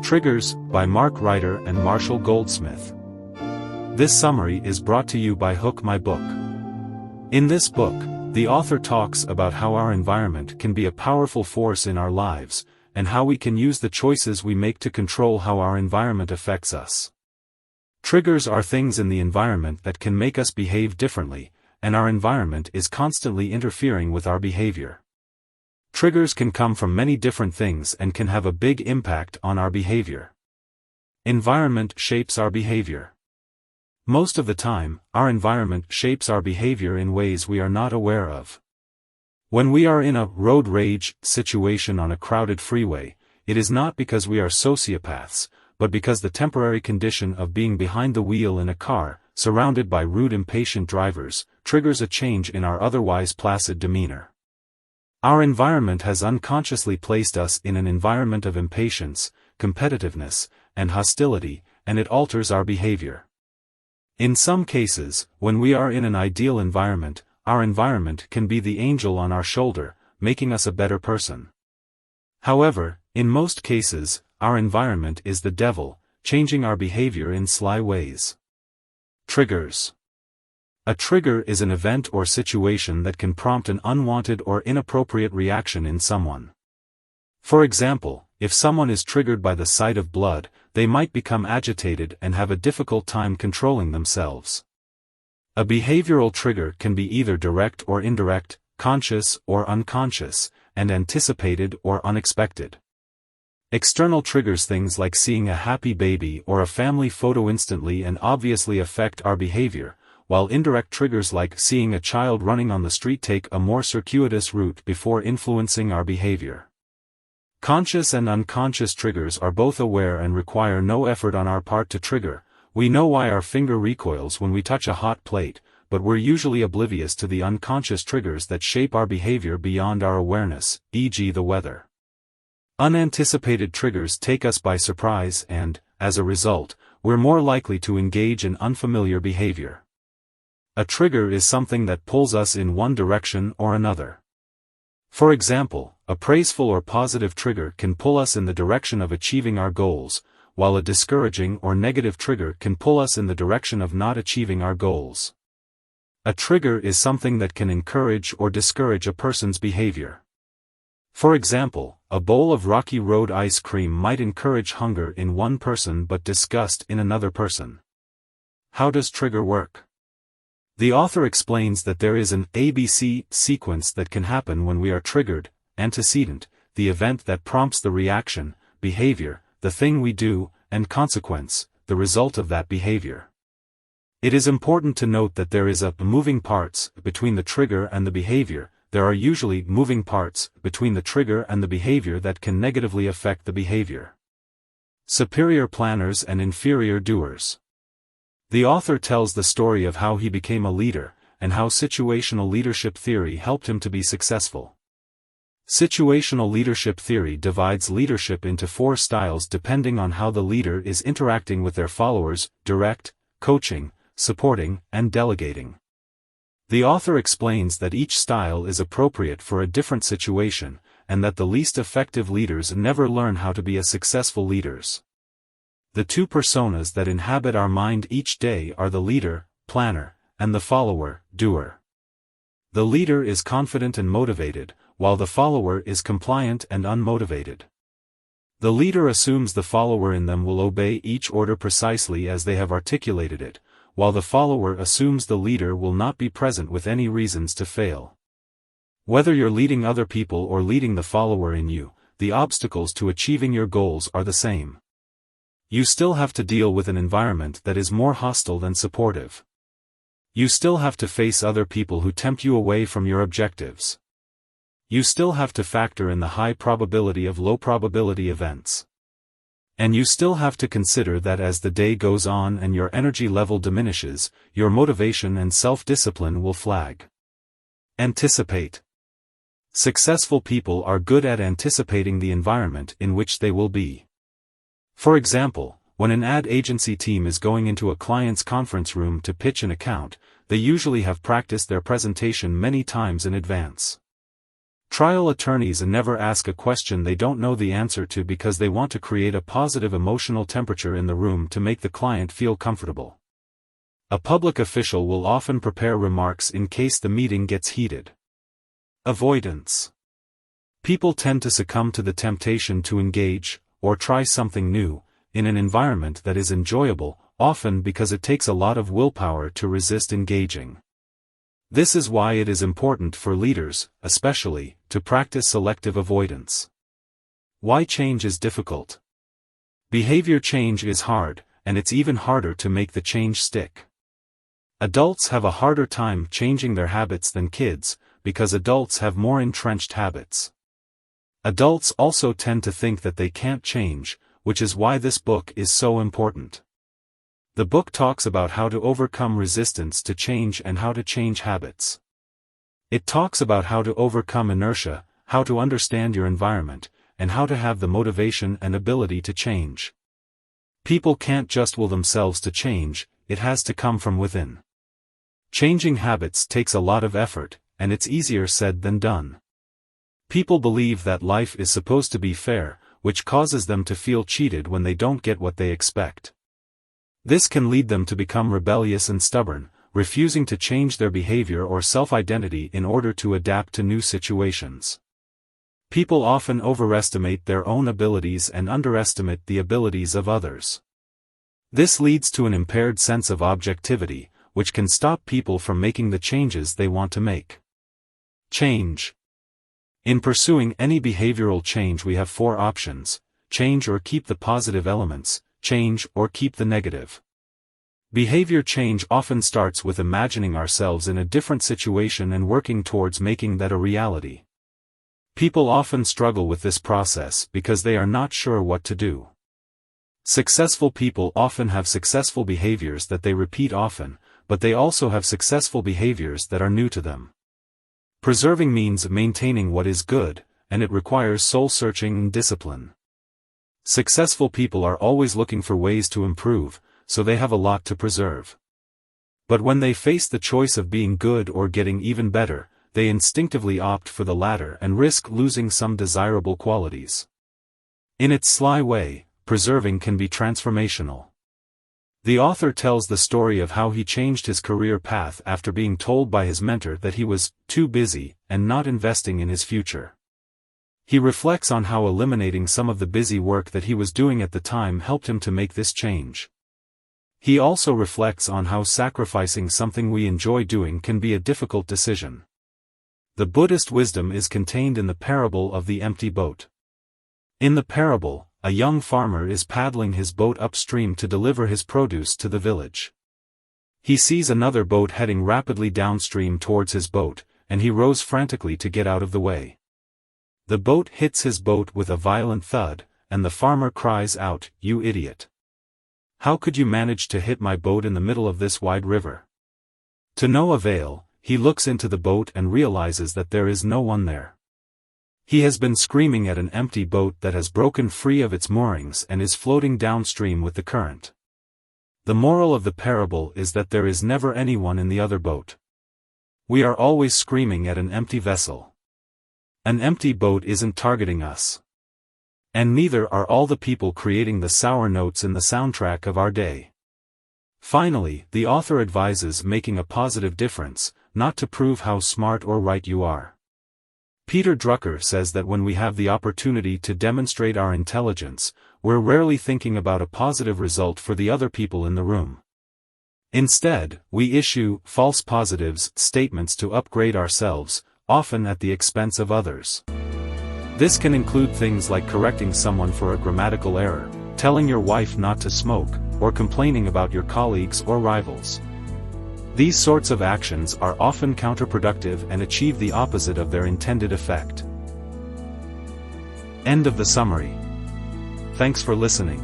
Triggers, by Mark Ryder and Marshall Goldsmith. This summary is brought to you by Hook My Book. In this book, the author talks about how our environment can be a powerful force in our lives, and how we can use the choices we make to control how our environment affects us. Triggers are things in the environment that can make us behave differently, and our environment is constantly interfering with our behavior. Triggers can come from many different things and can have a big impact on our behavior. Environment shapes our behavior. Most of the time, our environment shapes our behavior in ways we are not aware of. When we are in a road rage situation on a crowded freeway, it is not because we are sociopaths, but because the temporary condition of being behind the wheel in a car, surrounded by rude impatient drivers, triggers a change in our otherwise placid demeanour. Our environment has unconsciously placed us in an environment of impatience, competitiveness, and hostility, and it alters our behavior. In some cases, when we are in an ideal environment, our environment can be the angel on our shoulder, making us a better person. However, in most cases, our environment is the devil, changing our behavior in sly ways. Triggers. A trigger is an event or situation that can prompt an unwanted or inappropriate reaction in someone. For example, if someone is triggered by the sight of blood, they might become agitated and have a difficult time controlling themselves. A behavioral trigger can be either direct or indirect, conscious or unconscious, and anticipated or unexpected. External triggers, things like seeing a happy baby or a family photo, instantly and obviously affect our behavior, while indirect triggers like seeing a child running on the street take a more circuitous route before influencing our behavior. Conscious and unconscious triggers are both aware and require no effort on our part to trigger. We know why our finger recoils when we touch a hot plate, but we're usually oblivious to the unconscious triggers that shape our behavior beyond our awareness, e.g. the weather. Unanticipated triggers take us by surprise and, as a result, we're more likely to engage in unfamiliar behavior. A trigger is something that pulls us in one direction or another. For example, a praiseful or positive trigger can pull us in the direction of achieving our goals, while a discouraging or negative trigger can pull us in the direction of not achieving our goals. A trigger is something that can encourage or discourage a person's behavior. For example, a bowl of Rocky Road ice cream might encourage hunger in one person but disgust in another person. How does trigger work? The author explains that there is an ABC sequence that can happen when we are triggered: antecedent, the event that prompts the reaction; behavior, the thing we do; and consequence, the result of that behavior. It is important to note that there is a moving parts between the trigger and the behavior. There are usually moving parts between the trigger and the behavior that can negatively affect the behavior. Superior planners and inferior doers. The author tells the story of how he became a leader, and how situational leadership theory helped him to be successful. Situational leadership theory divides leadership into 4 styles depending on how the leader is interacting with their followers: direct, coaching, supporting, and delegating. The author explains that each style is appropriate for a different situation, and that the least effective leaders never learn how to be a successful leaders. The 2 personas that inhabit our mind each day are the leader, planner, and the follower, doer. The leader is confident and motivated, while the follower is compliant and unmotivated. The leader assumes the follower in them will obey each order precisely as they have articulated it, while the follower assumes the leader will not be present with any reasons to fail. Whether you're leading other people or leading the follower in you, the obstacles to achieving your goals are the same. You still have to deal with an environment that is more hostile than supportive. You still have to face other people who tempt you away from your objectives. You still have to factor in the high probability of low probability events. And you still have to consider that as the day goes on and your energy level diminishes, your motivation and self-discipline will flag. Anticipate. Successful people are good at anticipating the environment in which they will be. For example, when an ad agency team is going into a client's conference room to pitch an account, they usually have practiced their presentation many times in advance. Trial attorneys never ask a question they don't know the answer to because they want to create a positive emotional temperature in the room to make the client feel comfortable. A public official will often prepare remarks in case the meeting gets heated. Avoidance. People tend to succumb to the temptation to engage, or try something new, in an environment that is enjoyable, often because it takes a lot of willpower to resist engaging. This is why it is important for leaders, especially, to practice selective avoidance. Why change is difficult. Behavior change is hard, and it's even harder to make the change stick. Adults have a harder time changing their habits than kids, because adults have more entrenched habits. Adults also tend to think that they can't change, which is why this book is so important. The book talks about how to overcome resistance to change and how to change habits. It talks about how to overcome inertia, how to understand your environment, and how to have the motivation and ability to change. People can't just will themselves to change, it has to come from within. Changing habits takes a lot of effort, and it's easier said than done. People believe that life is supposed to be fair, which causes them to feel cheated when they don't get what they expect. This can lead them to become rebellious and stubborn, refusing to change their behavior or self-identity in order to adapt to new situations. People often overestimate their own abilities and underestimate the abilities of others. This leads to an impaired sense of objectivity, which can stop people from making the changes they want to make. Change. In pursuing any behavioral change we have 4 options: change or keep the positive elements, change or keep the negative. Behavior change often starts with imagining ourselves in a different situation and working towards making that a reality. People often struggle with this process because they are not sure what to do. Successful people often have successful behaviors that they repeat often, but they also have successful behaviors that are new to them. Preserving means maintaining what is good, and it requires soul-searching and discipline. Successful people are always looking for ways to improve, so they have a lot to preserve. But when they face the choice of being good or getting even better, they instinctively opt for the latter and risk losing some desirable qualities. In its sly way, preserving can be transformational. The author tells the story of how he changed his career path after being told by his mentor that he was too busy and not investing in his future. He reflects on how eliminating some of the busy work that he was doing at the time helped him to make this change. He also reflects on how sacrificing something we enjoy doing can be a difficult decision. The Buddhist wisdom is contained in the parable of the empty boat. In the parable, a young farmer is paddling his boat upstream to deliver his produce to the village. He sees another boat heading rapidly downstream towards his boat, and he rows frantically to get out of the way. The boat hits his boat with a violent thud, and the farmer cries out, "You idiot! How could you manage to hit my boat in the middle of this wide river?" To no avail, he looks into the boat and realizes that there is no one there. He has been screaming at an empty boat that has broken free of its moorings and is floating downstream with the current. The moral of the parable is that there is never anyone in the other boat. We are always screaming at an empty vessel. An empty boat isn't targeting us. And neither are all the people creating the sour notes in the soundtrack of our day. Finally, the author advises making a positive difference, not to prove how smart or right you are. Peter Drucker says that when we have the opportunity to demonstrate our intelligence, we're rarely thinking about a positive result for the other people in the room. Instead, we issue false positives statements to upgrade ourselves, often at the expense of others. This can include things like correcting someone for a grammatical error, telling your wife not to smoke, or complaining about your colleagues or rivals. These sorts of actions are often counterproductive and achieve the opposite of their intended effect. End of the summary. Thanks for listening.